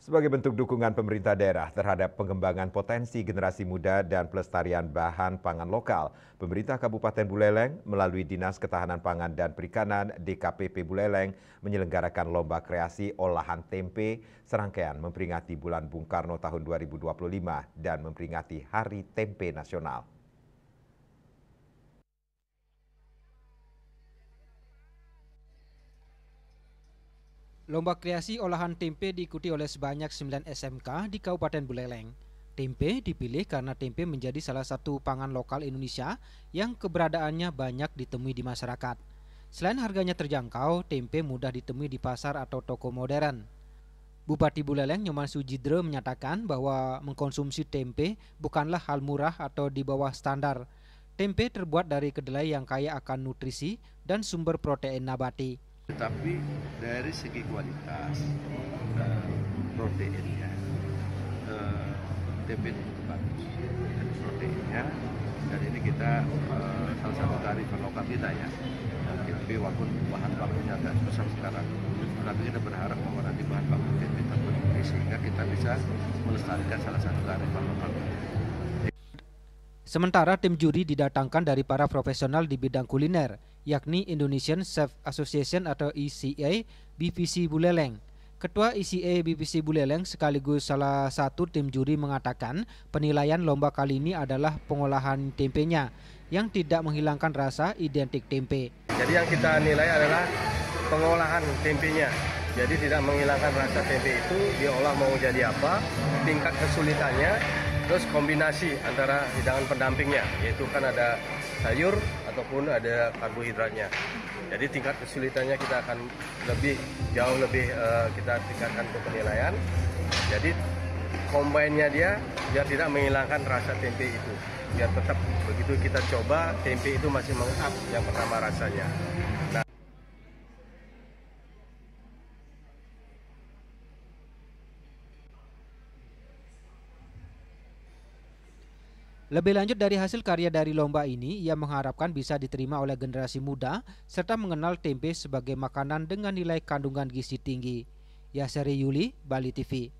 Sebagai bentuk dukungan pemerintah daerah terhadap pengembangan potensi generasi muda dan pelestarian bahan pangan lokal, pemerintah Kabupaten Buleleng melalui Dinas Ketahanan Pangan dan Perikanan DKPP Buleleng menyelenggarakan lomba kreasi olahan tempe serangkaian memperingati bulan Bung Karno tahun 2025 dan memperingati Hari Tempe Nasional. Lomba kreasi olahan tempe diikuti oleh sebanyak 9 SMK di Kabupaten Buleleng. Tempe dipilih karena tempe menjadi salah satu pangan lokal Indonesia yang keberadaannya banyak ditemui di masyarakat. Selain harganya terjangkau, tempe mudah ditemui di pasar atau toko modern. Bupati Buleleng Nyoman Sujidro menyatakan bahwa mengkonsumsi tempe bukanlah hal murah atau di bawah standar. Tempe terbuat dari kedelai yang kaya akan nutrisi dan sumber protein nabati. Tetapi dari segi kualitas proteinnya, tempe itu cukup bagus dari proteinnya, dan ini kita salah satu kearifan lokal kita ya. Tempe walaupun bahan bakunya agak susah sekarang, tapi kita berharap bahwa nanti bahan baku tempe terpenuhi sehingga kita bisa melestarikan salah satu kearifan lokal. Sementara tim juri didatangkan dari para profesional di bidang kuliner, yakni Indonesian Chef Association atau ICA BPC Buleleng. Ketua ICA BPC Buleleng sekaligus salah satu tim juri mengatakan penilaian lomba kali ini adalah pengolahan tempenya yang tidak menghilangkan rasa identik tempe. Jadi yang kita nilai adalah pengolahan tempenya. Jadi tidak menghilangkan rasa tempe itu, diolah mau jadi apa, tingkat kesulitannya, terus kombinasi antara hidangan pendampingnya, yaitu kan ada sayur ataupun ada karbohidratnya. Jadi tingkat kesulitannya kita akan jauh lebih kita tingkatkan untuk penilaian. Jadi combine-nya dia biar tidak menghilangkan rasa tempe itu. Biar tetap begitu kita coba, tempe itu masih meng-up yang pertama rasanya. Nah, lebih lanjut dari hasil karya dari lomba ini, ia mengharapkan bisa diterima oleh generasi muda serta mengenal tempe sebagai makanan dengan nilai kandungan gizi tinggi. Yaseri Yuli, Bali TV.